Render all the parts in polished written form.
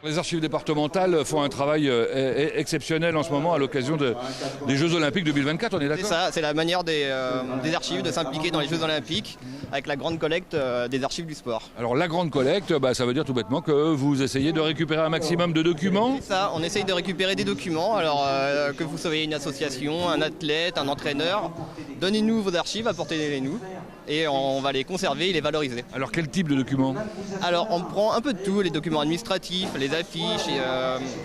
Les archives départementales font un travail exceptionnel en ce moment à l'occasion des Jeux Olympiques 2024, on est d'accord? C'est ça, c'est la manière des archives de s'impliquer dans les Jeux Olympiques avec la grande collecte des archives du sport. Alors la grande collecte, ça veut dire tout bêtement que vous essayez de récupérer un maximum de documents? C'est ça, on essaye de récupérer des documents, alors que vous soyez une association, un athlète, un entraîneur, donnez-nous vos archives, apportez-les nous. Et on va les conserver et les valoriser. Alors quel type de documents? Alors on prend un peu de tout, les documents administratifs, les affiches,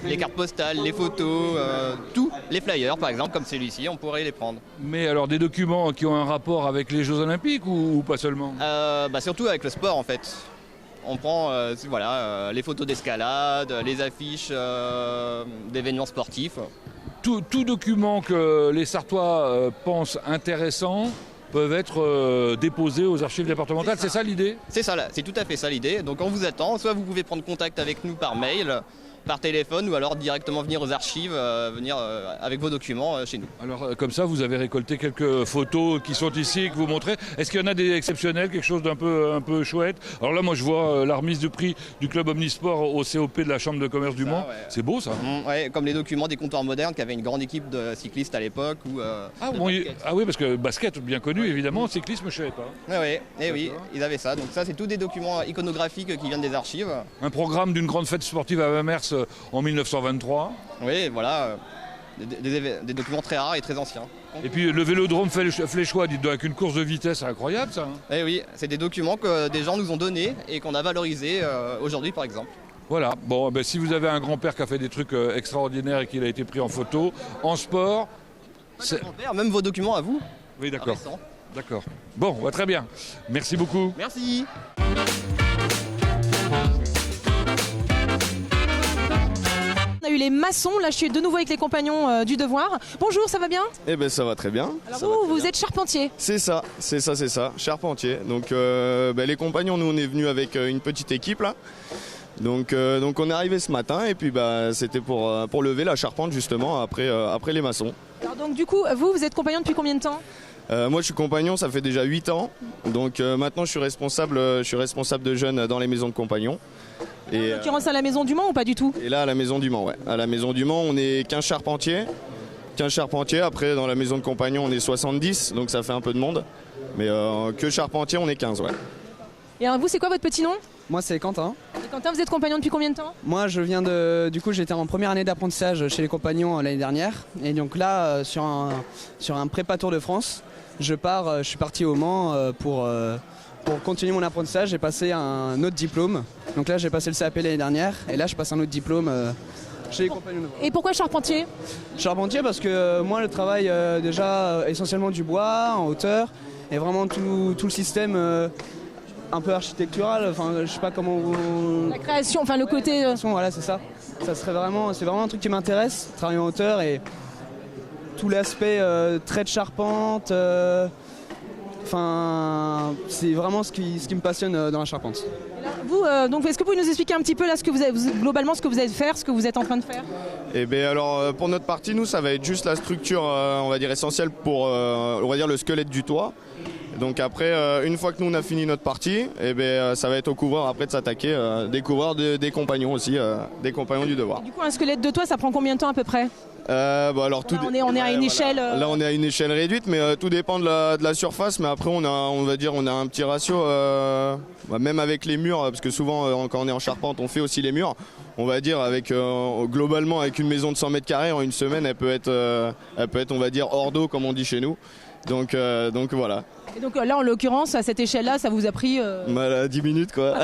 les cartes postales, les photos, tout. Les flyers par exemple, comme celui-ci, on pourrait les prendre. Mais alors des documents qui ont un rapport avec les Jeux Olympiques ou pas seulement? Surtout avec le sport en fait. On prend les photos d'escalade, les affiches d'événements sportifs. Tout document que les Sartois pensent intéressant peuvent être déposés aux archives départementales, c'est ça l'idée? C'est ça, c'est tout à fait ça l'idée. Donc on vous attend, soit vous pouvez prendre contact avec nous par mail, par téléphone ou alors directement venir aux archives, avec vos documents chez nous. Alors comme ça vous avez récolté quelques photos qui sont ici, que vous montrez. Est-ce qu'il y en a des exceptionnels, quelque chose d'un peu chouette? Alors là moi je vois la remise du prix du club Omnisport au COP de la Chambre de commerce du Mans. Ouais. C'est beau ça. Ouais, comme les documents des comptoirs modernes qui avaient une grande équipe de cyclistes à l'époque. Oui, parce que basket bien connu évidemment, cyclisme je savais pas. Oui, ils avaient ça. Donc ça c'est tous des documents iconographiques qui viennent des archives. Un programme d'une grande fête sportive à Amers en 1923. Oui, voilà, des documents très rares et très anciens. Et puis le vélodrome Fléchois, dites donc, avec une course de vitesse, c'est incroyable ça. Eh oui, c'est des documents que des gens nous ont donnés et qu'on a valorisés aujourd'hui par exemple. Voilà, bon, si vous avez un grand-père qui a fait des trucs extraordinaires et qu'il a été pris en photo, en sport... Même vos documents à vous. Oui, d'accord. D'accord. Bon, très bien. Merci beaucoup. Merci. On a eu les maçons, là je suis de nouveau avec les compagnons du devoir. Bonjour, ça va bien? Eh ben ça va très bien. Alors vous êtes charpentier? C'est ça, charpentier. Donc les compagnons, nous on est venus avec une petite équipe là. Donc on est arrivé ce matin et puis c'était pour lever la charpente justement après les maçons. Alors donc du coup, vous êtes compagnon depuis combien de temps? Moi je suis compagnon, ça fait déjà 8 ans. Donc maintenant je suis responsable de jeunes dans les maisons de compagnons. Et en l'occurrence à la Maison du Mans ou pas du tout? Et là à la Maison du Mans, ouais. À la Maison du Mans on est 15 charpentiers. Après dans la maison de compagnons on est 70, donc ça fait un peu de monde. Mais que charpentiers on est 15, ouais. Et alors vous c'est quoi votre petit nom? Moi c'est Quentin. Et Quentin, vous êtes compagnon depuis combien de temps? Moi je viens j'étais en première année d'apprentissage chez les compagnons l'année dernière. Et donc là sur un prépa Tour de France, je suis parti au Mans pour continuer mon apprentissage. J'ai passé un autre diplôme. Donc là j'ai passé le CAP l'année dernière et là je passe un autre diplôme chez les compagnons. Et pourquoi charpentier? Charpentier parce que moi le travail déjà essentiellement du bois en hauteur et vraiment tout le système un peu architectural, enfin je sais pas comment vous... La création, enfin le côté... Voilà c'est ça. C'est vraiment un truc qui m'intéresse, travailler en hauteur et tout l'aspect trait de charpente, c'est vraiment ce qui me passionne dans la charpente. Vous, donc est-ce que vous pouvez nous expliquer un petit peu là globalement ce que vous allez faire, ce que vous êtes en train de faire? Eh bien alors pour notre partie, nous ça va être juste la structure on va dire essentielle pour on va dire le squelette du toit. Donc après, une fois que nous on a fini notre partie, ça va être au couvreur après de s'attaquer, des couvreurs des compagnons aussi, des compagnons du devoir. Du coup un squelette de toit ça prend combien de temps à peu près? Alors, on est à une échelle... Là on est à une échelle réduite, mais tout dépend de la surface. Mais après on a un petit ratio, même avec les murs, parce que souvent quand on est en charpente on fait aussi les murs. On va dire globalement avec une maison de 100 mètres carrés en une semaine elle peut être on va dire hors d'eau comme on dit chez nous. Donc voilà. Et donc là en l'occurrence à cette échelle-là ça vous a pris 10 minutes quoi.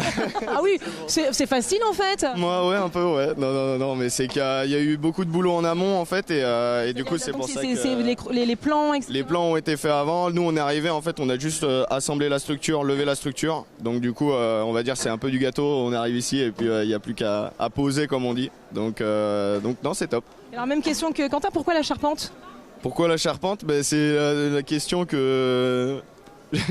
Ah oui, c'est facile en fait. Moi ouais un peu ouais. Non mais c'est qu'il y a eu beaucoup de boulot en amont en fait et du coup c'est pour ça que les plans etc. Les plans ont été faits avant. Nous on est arrivé en fait on a juste assemblé la structure, levé la structure. Donc du coup on va dire c'est un peu du gâteau. On arrive ici et puis il n'y a plus qu'à poser comme on dit. Donc non c'est top. Alors même question que Quentin, pourquoi la charpente? Pourquoi la charpente? C'est la question que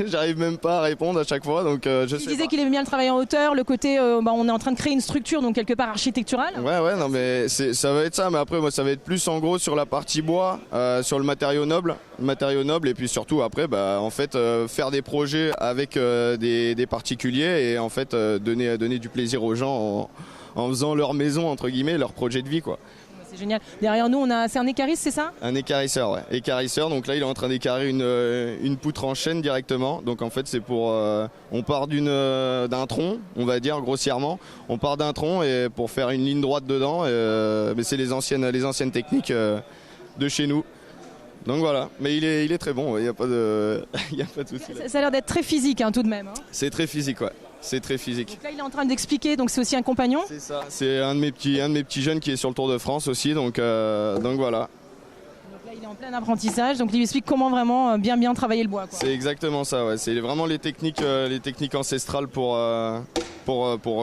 j'arrive même pas à répondre à chaque fois. Donc, je disais qu'il aimait bien le travail en hauteur, le côté on est en train de créer une structure donc quelque part architecturale. Ouais non mais ça va être ça. Mais après moi ça va être plus en gros sur la partie bois, sur le matériau noble et puis surtout après en fait faire des projets avec des particuliers et en fait donner du plaisir aux gens en faisant leur maison entre guillemets, leur projet de vie quoi. C'est génial. Derrière nous, c'est un écariste, c'est ça? Un écarisseur, ouais. Écarisseur, donc là il est en train d'écarrer une poutre en chaîne directement. Donc en fait c'est pour... on part d'un tronc, on va dire grossièrement. On part d'un tronc et pour faire une ligne droite dedans. Mais c'est les anciennes techniques de chez nous. Donc voilà, mais il est très bon, il n'y a pas de souci. Ça a l'air d'être très physique hein, tout de même. Hein. C'est très physique, ouais. C'est très physique. Donc là, il est en train d'expliquer, donc c'est aussi un compagnon. C'est ça. C'est un de mes petits jeunes qui est sur le Tour de France aussi, donc voilà. Donc là, il est en plein apprentissage, donc il lui explique comment vraiment bien travailler le bois. Quoi. C'est exactement ça, ouais. C'est vraiment les techniques ancestrales pour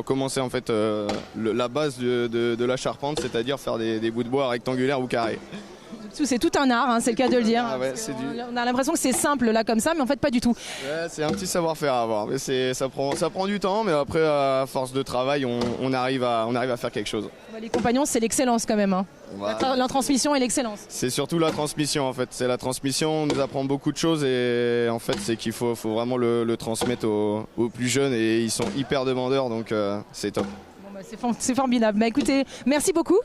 commencer en fait la base de la charpente, c'est-à-dire faire des bouts de bois rectangulaires ou carrés. C'est tout un art, hein, c'est le cas de le dire. Ah ouais, on a l'impression que c'est simple là comme ça, mais en fait pas du tout. Ouais, c'est un petit savoir-faire à avoir, mais ça prend du temps, mais après à force de travail, on arrive à faire quelque chose. Les compagnons, c'est l'excellence quand même. Hein. Voilà. La transmission et l'excellence. C'est surtout la transmission en fait. C'est la transmission, on nous apprend beaucoup de choses et en fait c'est qu'il faut vraiment le transmettre aux plus jeunes et ils sont hyper demandeurs donc c'est top. Bon, bah, c'est formidable. Bah, écoutez, merci beaucoup.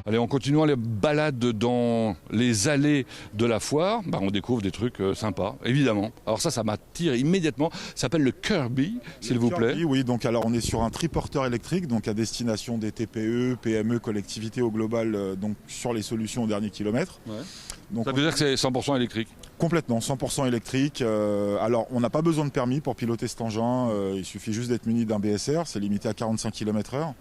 Allez, en continuant les balades dans les allées de la foire, on découvre des trucs sympas, évidemment. Alors ça m'attire immédiatement. Ça s'appelle le Kirby, s'il vous plaît. Oui, donc alors on est sur un triporteur électrique, donc à destination des TPE, PME, collectivités au global, donc sur les solutions au dernier kilomètre. Ouais. Donc, ça veut dire que c'est 100% électrique? Complètement, 100% électrique. Alors on n'a pas besoin de permis pour piloter cet engin, il suffit juste d'être muni d'un BSR, c'est limité à 45 km/h.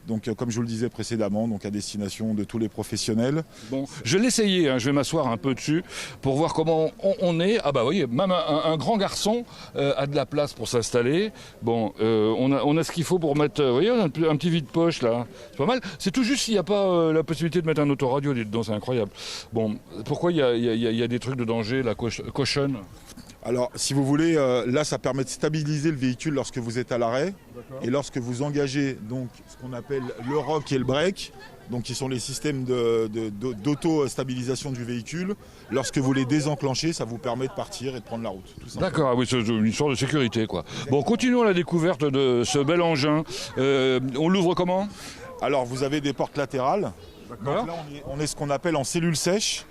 Donc comme je vous le disais précédemment, donc à destination de tous les professionnels. Bon, je vais l'essayer, hein, je vais m'asseoir un peu dessus pour voir comment on est. Ah bah oui, même un grand garçon a de la place pour s'installer. Bon, on a ce qu'il faut pour mettre, vous voyez, on a un petit vide-poche là. C'est pas mal. C'est tout juste s'il n'y a pas la possibilité de mettre un autoradio dedans, c'est incroyable. Bon, pourquoi il y a des trucs de danger, la caution? Alors, si vous voulez, là, ça permet de stabiliser le véhicule lorsque vous êtes à l'arrêt. Et lorsque vous engagez donc ce qu'on appelle le rock et le break, donc qui sont les systèmes d'auto-stabilisation du véhicule, lorsque vous les désenclenchez, ça vous permet de partir et de prendre la route. D'accord, oui, c'est une histoire de sécurité, quoi. Bon, continuons la découverte de ce bel engin. On l'ouvre comment? Alors, vous avez des portes latérales. Donc là, on est ce qu'on appelle en cellule sèche.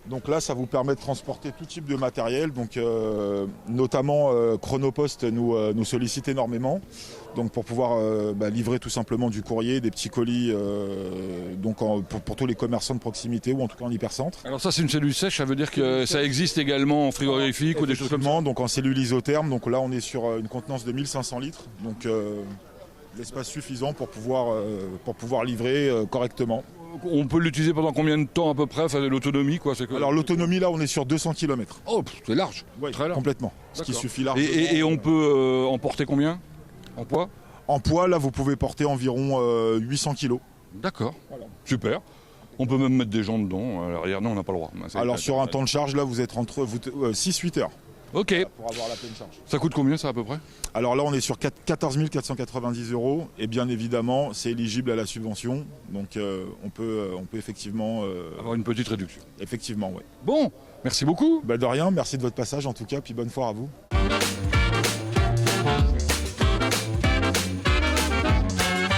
Donc là, ça vous permet de transporter tout type de matériel, donc notamment Chronopost nous sollicite énormément, donc pour pouvoir livrer tout simplement du courrier, des petits colis, donc pour tous les commerçants de proximité ou en tout cas en hypercentre. Alors ça, c'est une cellule sèche, ça veut dire que ça existe également en frigorifique ou des choses comme ça? Donc en cellule isotherme, donc là on est sur une contenance de 1500 litres, donc l'espace suffisant pour pouvoir livrer correctement. On peut l'utiliser pendant combien de temps à peu près, enfin, l'autonomie quoi? Alors l'autonomie là on est sur 200 km. Oh, c'est large, ouais, très large. Complètement, ce qui suffit largement. Et on peut en porter combien en poids? En poids là vous pouvez porter environ 800 kg. D'accord, voilà. Super. On peut même mettre des gens dedans, à l'arrière, non on n'a pas le droit. Alors sur un temps de charge là vous êtes entre 6-8 heures. Ok. Pour avoir la pleine charge. Ça coûte combien ça à peu près? Alors là on est sur 14 490 € et bien évidemment c'est éligible à la subvention. Donc on peut effectivement... avoir une petite réduction. Effectivement, oui. Bon, merci beaucoup. De rien, merci de votre passage en tout cas, puis bonne foire à vous.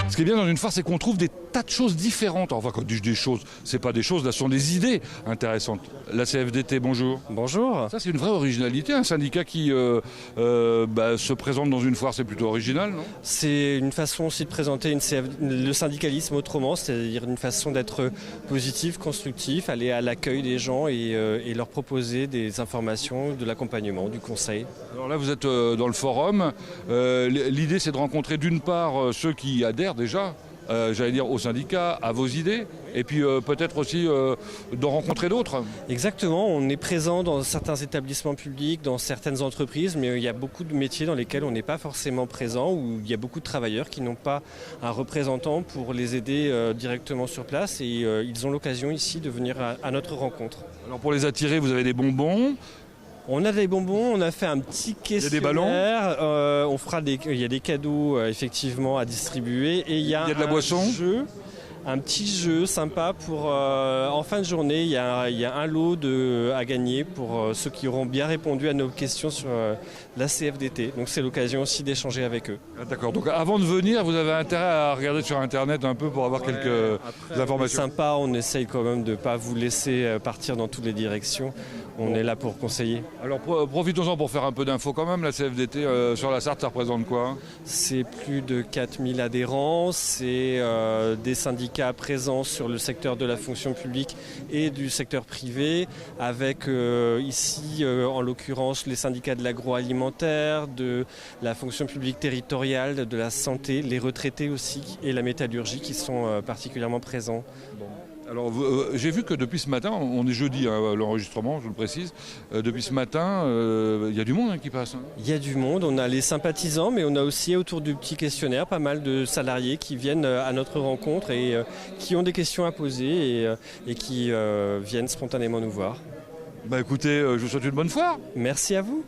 Ce qui est bien dans une foire, c'est qu'on trouve des tas de choses différentes. Enfin, quand je dis des choses, c'est pas des choses, là, ce sont des idées intéressantes. La CFDT, bonjour. Bonjour. Ça, c'est une vraie originalité. Un syndicat qui se présente dans une foire, c'est plutôt original, non? C'est une façon aussi de présenter le syndicalisme autrement, c'est-à-dire une façon d'être positif, constructif, aller à l'accueil des gens et leur proposer des informations, de l'accompagnement, du conseil. Alors là, vous êtes dans le forum. L'idée, c'est de rencontrer d'une part ceux qui adhèrent déjà, j'allais dire au syndicat, à vos idées, et puis peut-être aussi d'en rencontrer d'autres. Exactement, on est présent dans certains établissements publics, dans certaines entreprises, mais il y a beaucoup de métiers dans lesquels on n'est pas forcément présent, où il y a beaucoup de travailleurs qui n'ont pas un représentant pour les aider directement sur place, et ils ont l'occasion ici de venir à notre rencontre. Alors pour les attirer, vous avez des bonbons. On a des bonbons, on a fait un petit questionnaire. Il y a des ballons. Il y a des cadeaux effectivement à distribuer et il y a de la boisson. Jeu. un petit jeu sympa pour en fin de journée. Il y a un lot à gagner pour ceux qui auront bien répondu à nos questions sur la CFDT. Donc c'est l'occasion aussi d'échanger avec eux. Ah, d'accord, donc avant de venir, vous avez intérêt à regarder sur Internet un peu pour avoir quelques informations. Sympa, on essaye quand même de ne pas vous laisser partir dans toutes les directions. On est là pour conseiller. Alors profitons-en pour faire un peu d'infos quand même. La CFDT sur la Sarthe, ça représente quoi? C'est plus de 4000 adhérents, c'est des syndicats présents sur le secteur de la fonction publique et du secteur privé, avec ici en l'occurrence les syndicats de l'agroalimentaire, de la fonction publique territoriale, de la santé, les retraités aussi et la métallurgie qui sont particulièrement présents. Alors j'ai vu que depuis ce matin, on est jeudi l'enregistrement, je le précise, depuis ce matin, il y a du monde qui passe. Il y a du monde, on a les sympathisants, mais on a aussi autour du petit questionnaire pas mal de salariés qui viennent à notre rencontre et qui ont des questions à poser et qui viennent spontanément nous voir. Bah écoutez, je vous souhaite une bonne foire. Merci à vous.